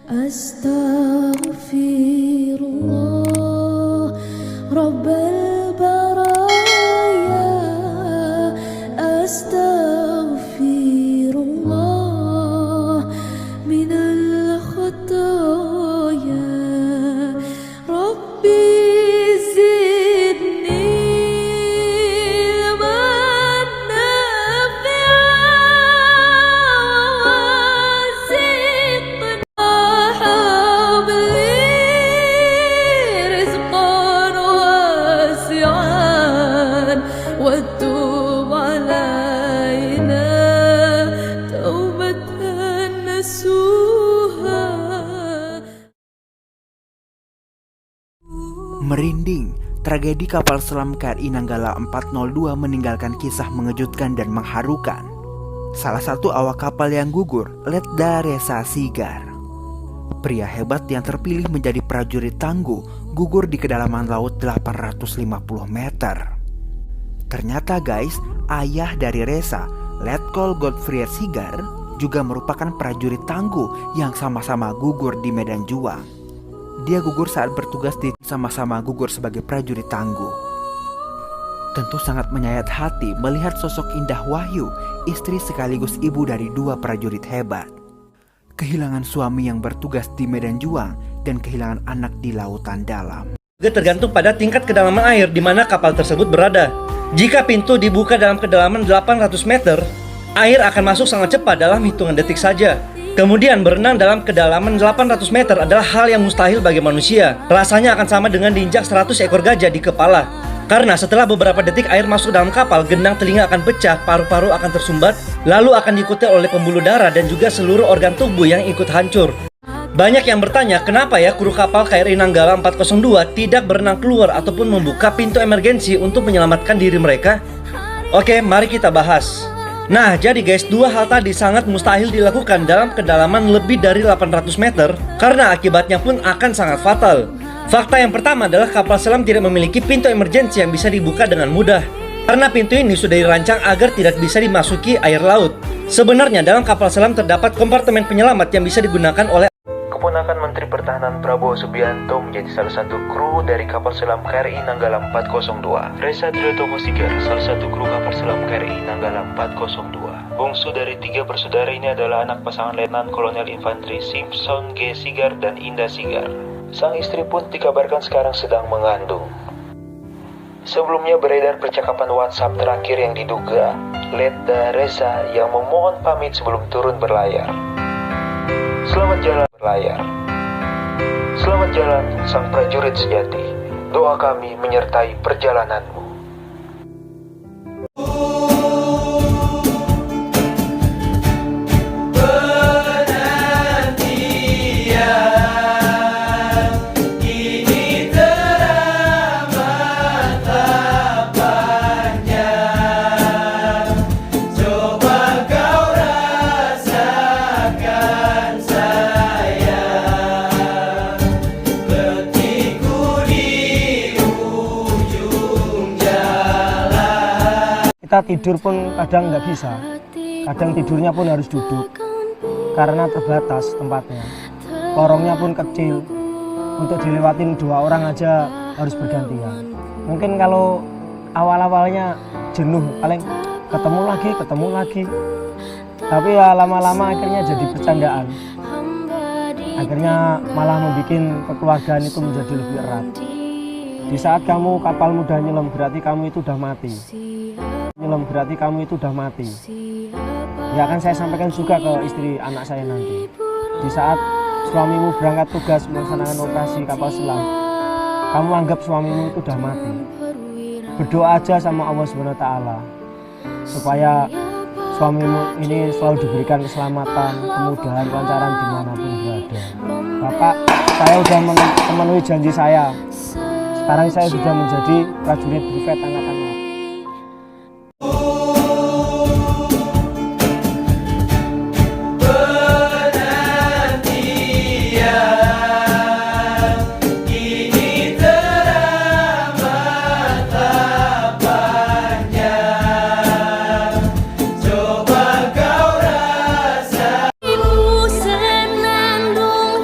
Astaghfirullah Rabbal baraya. Astaghfirullah minal khataya. Rabbi zidni ilman nafi'an habli rizqan wasi'an watub alaina taubatan nasuha. Merinding, tragedi kapal selam KRI Nanggala 402 meninggalkan kisah mengejutkan dan mengharukan. Salah satu awak kapal yang gugur, Letda Reza Sigar. Pria hebat yang terpilih menjadi prajurit tangguh gugur di kedalaman laut 850 meter. Ternyata guys, ayah dari Reza, Letkol Godfried Sigar, juga merupakan prajurit tangguh yang sama-sama gugur di medan juang. Dia gugur saat bertugas sama-sama gugur sebagai prajurit tangguh. Tentu sangat menyayat hati melihat sosok Indah Wahyu, istri sekaligus ibu dari dua prajurit hebat. Kehilangan suami yang bertugas di medan juang dan kehilangan anak di lautan dalam. Juga tergantung pada tingkat kedalaman air di mana kapal tersebut berada. Jika pintu dibuka dalam kedalaman 800 meter, air akan masuk sangat cepat dalam hitungan detik saja. Kemudian berenang dalam kedalaman 800 meter adalah hal yang mustahil bagi manusia. Rasanya akan sama dengan diinjak 100 ekor gajah di kepala. Karena setelah beberapa detik air masuk dalam kapal, gendang telinga akan pecah, paru-paru akan tersumbat, lalu akan diikuti oleh pembuluh darah dan juga seluruh organ tubuh yang ikut hancur. Banyak yang bertanya, kenapa ya kru kapal KRI Nanggala 402 tidak berenang keluar ataupun membuka pintu emergensi untuk menyelamatkan diri mereka? Oke, mari kita bahas. Nah, jadi guys, dua hal tadi sangat mustahil dilakukan dalam kedalaman lebih dari 800 meter karena akibatnya pun akan sangat fatal. Fakta yang pertama adalah kapal selam tidak memiliki pintu emergensi yang bisa dibuka dengan mudah. Karena pintu ini sudah dirancang agar tidak bisa dimasuki air laut. Sebenarnya dalam kapal selam terdapat kompartemen penyelamat yang bisa digunakan oleh Keponakan Menteri Pertahanan Prabowo Subianto menjadi salah satu kru dari kapal selam KRI Nanggala 402. Reza Triyotomo Sigar, salah satu kru kapal selam KRI Nanggala 402. Bungsu dari tiga bersaudara ini adalah anak pasangan Letnan Kolonel Infanteri Simpson G. Sigar dan Indah Sigar. Sang istri pun dikabarkan sekarang sedang mengandung. Sebelumnya beredar percakapan WhatsApp terakhir yang diduga Letda Reza yang memohon pamit sebelum turun berlayar. Selamat jalan berlayar. Selamat jalan sang prajurit sejati. Doa kami menyertai perjalananmu. Kita tidur pun kadang nggak bisa, kadang tidurnya pun harus duduk karena terbatas tempatnya. Lorongnya pun kecil, untuk dilewatin dua orang aja harus bergantian. Mungkin kalau awal-awalnya jenuh, paling ketemu lagi, tapi ya lama-lama akhirnya jadi bercandaan. Akhirnya malah membuat kekeluargaan itu menjadi lebih erat. Di saat kamu kapal mudah nyelam, berarti kamu itu udah mati. Ya akan saya sampaikan juga ke istri anak saya nanti. Di saat suamimu berangkat tugas melaksanakan operasi kapal selam, kamu anggap suamimu itu udah mati. Berdoa aja sama Allah SWT supaya suamimu ini selalu diberikan keselamatan, kemudahan, kelancaran dimanapun berada. Bapak, saya sudah memenuhi janji saya. Sekarang saya sudah menjadi prajurit Brevet Angkatan Laut. Senandung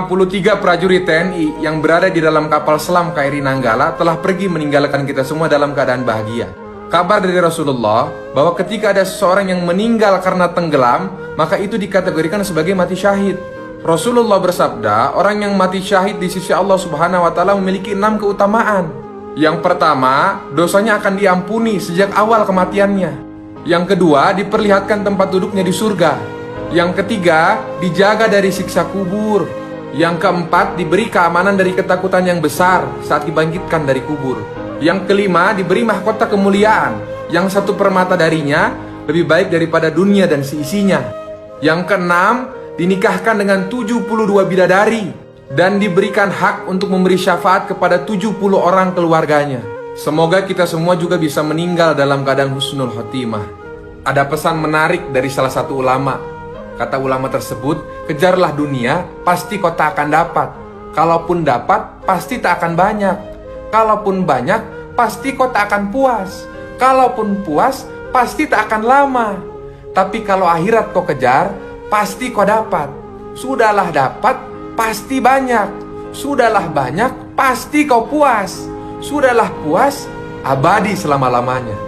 63 prajurit TNI yang berada di dalam kapal selam KRI Nanggala telah pergi meninggalkan kita semua dalam keadaan bahagia. Kabar dari Rasulullah bahwa ketika ada seseorang yang meninggal karena tenggelam, maka itu dikategorikan sebagai mati syahid. Rasulullah bersabda, orang yang mati syahid di sisi Allah Subhanahu wa taala memiliki 6 keutamaan. Yang pertama, dosanya akan diampuni sejak awal kematiannya. Yang kedua, diperlihatkan tempat duduknya di surga. Yang ketiga, dijaga dari siksa kubur. Yang keempat, diberi keamanan dari ketakutan yang besar saat dibangkitkan dari kubur. Yang kelima, diberi mahkota kemuliaan yang 1/4 darinya lebih baik daripada dunia dan seisinya. Yang keenam, dinikahkan dengan 72 bidadari dan diberikan hak untuk memberi syafaat kepada 70 orang keluarganya. Semoga kita semua juga bisa meninggal dalam keadaan husnul khotimah. Ada pesan menarik dari salah satu ulama. Kata ulama tersebut, kejarlah dunia, pasti kau tak akan dapat. Kalaupun dapat, pasti tak akan banyak. Kalaupun banyak, pasti kau tak akan puas. Kalaupun puas, pasti tak akan lama. Tapi kalau akhirat kau kejar, pasti kau dapat. Sudahlah dapat, pasti banyak. Sudahlah banyak, pasti kau puas. Sudahlah puas, abadi selama-lamanya.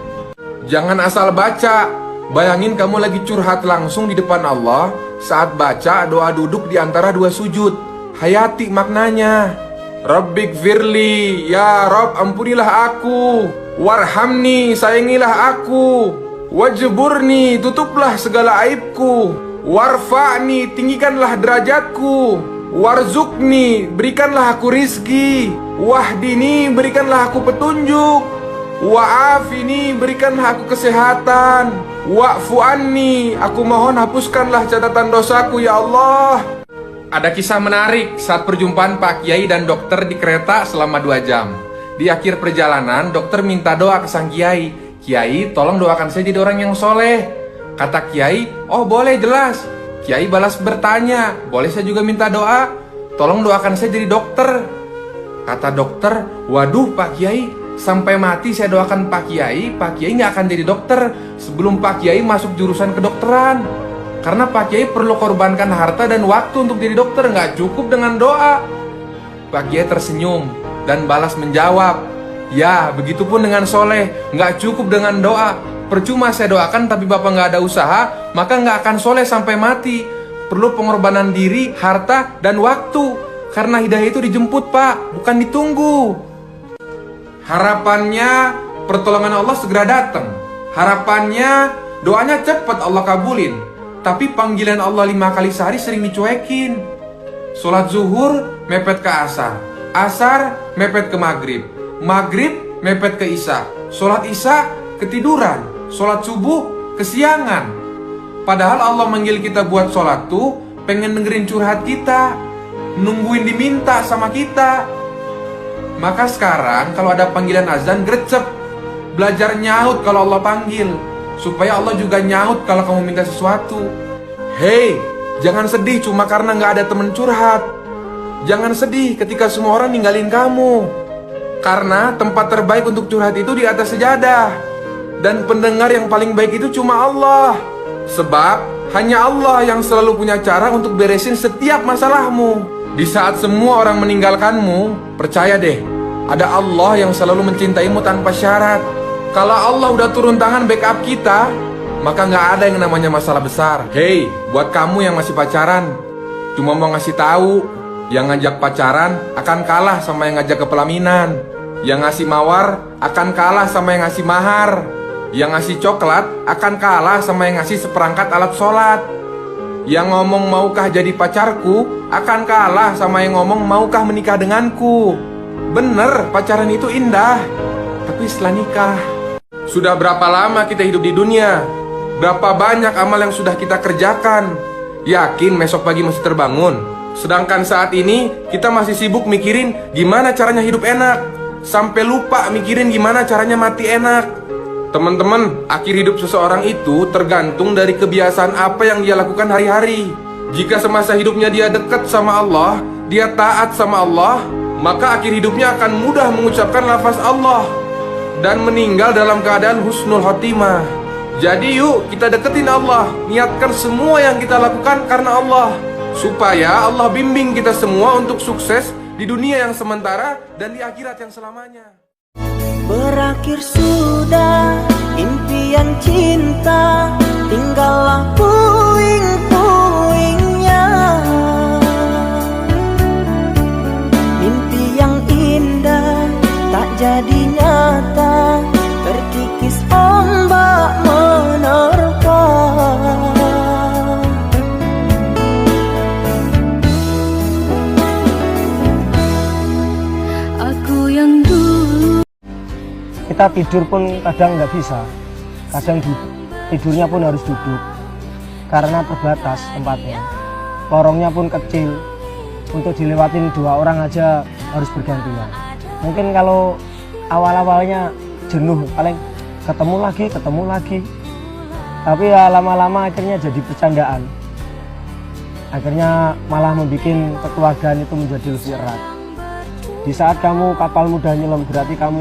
Jangan asal baca. Bayangin kamu lagi curhat langsung di depan Allah saat baca doa duduk di antara 2 sujud. Hayati maknanya. Rabbik firli, ya Rabb ampunilah aku. Warhamni, sayangilah aku. Wajburni, tutuplah segala aibku. Warfa'ni, tinggikanlah derajatku. Warzukni, berikanlah aku rizki. Wahdini, berikanlah aku petunjuk. Wa'afini, berikanlah aku kesehatan. Wa'fu anni, aku mohon hapuskanlah catatan dosaku ya Allah. Ada kisah menarik saat perjumpaan Pak Kiai dan dokter di kereta selama 2 jam. Di akhir perjalanan, dokter minta doa ke sang Kiai. Kiai, tolong doakan saya jadi orang yang soleh. Kata Kiai, oh boleh jelas. Kiai balas bertanya, boleh saya juga minta doa? Tolong doakan saya jadi dokter. Kata dokter, waduh Pak Kiai, sampai mati saya doakan Pak Kiai nggak akan jadi dokter sebelum Pak Kiai masuk jurusan kedokteran. Karena Pak Kiai perlu korbankan harta dan waktu untuk jadi dokter, nggak cukup dengan doa. Pak Kiai tersenyum dan balas menjawab, ya begitupun dengan soleh, nggak cukup dengan doa. Percuma saya doakan tapi Bapak nggak ada usaha, maka nggak akan soleh sampai mati. Perlu pengorbanan diri, harta, dan waktu. Karena hidayah itu dijemput Pak, bukan ditunggu. Harapannya pertolongan Allah segera datang. Harapannya doanya cepat Allah kabulin. Tapi panggilan Allah 5 kali sehari sering dicuekin. Sholat zuhur mepet ke asar, asar mepet ke maghrib, maghrib mepet ke isya, sholat isya ketiduran, sholat subuh kesiangan. Padahal Allah manggil kita buat sholat tuh pengen dengerin curhat kita, nungguin diminta sama kita. Maka sekarang kalau ada panggilan azan, gercep. Belajar nyaut kalau Allah panggil, supaya Allah juga nyaut kalau kamu minta sesuatu. Hei, jangan sedih cuma karena gak ada temen curhat. Jangan sedih ketika semua orang ninggalin kamu. Karena tempat terbaik untuk curhat itu di atas sejadah. Dan pendengar yang paling baik itu cuma Allah. Sebab hanya Allah yang selalu punya cara untuk beresin setiap masalahmu. Di saat semua orang meninggalkanmu, percaya deh, ada Allah yang selalu mencintaimu tanpa syarat. Kalau Allah udah turun tangan backup kita, maka nggak ada yang namanya masalah besar. Hei, buat kamu yang masih pacaran, cuma mau ngasih tahu, yang ngajak pacaran akan kalah sama yang ngajak ke pelaminan. Yang ngasih mawar akan kalah sama yang ngasih mahar. Yang ngasih coklat akan kalah sama yang ngasih seperangkat alat sholat. Yang ngomong maukah jadi pacarku akan kalah sama yang ngomong maukah menikah denganku. Bener, pacaran itu indah, tapi setelah nikah. Sudah berapa lama kita hidup di dunia? Berapa banyak amal yang sudah kita kerjakan? Yakin besok pagi masih terbangun? Sedangkan saat ini kita masih sibuk mikirin gimana caranya hidup enak, sampai lupa mikirin gimana caranya mati enak. Teman-teman, akhir hidup seseorang itu tergantung dari kebiasaan apa yang dia lakukan hari-hari. Jika semasa hidupnya dia dekat sama Allah, dia taat sama Allah, maka akhir hidupnya akan mudah mengucapkan lafaz Allah dan meninggal dalam keadaan husnul khotimah. Jadi yuk kita deketin Allah, niatkan semua yang kita lakukan karena Allah. supaya Allah bimbing kita semua untuk sukses di dunia yang sementara dan di akhirat yang selamanya. Berakhir sudah impian cinta, tinggallah puing-puingnya. Mimpi yang indah tak jadi nyata, terkikis ombak menerpa. Aku yang dulu Kita tidur pun kadang nggak bisa, kadang tidurnya pun harus duduk karena terbatas tempatnya. Lorongnya pun kecil, untuk dilewatin 2 orang aja harus bergantian. Mungkin kalau awal-awalnya jenuh, paling ketemu lagi, tapi ya lama-lama akhirnya jadi bercandaan. Akhirnya malah membuat kekeluargaan itu menjadi lebih erat. Di saat kamu kapalmu udah nyelam, berarti kamu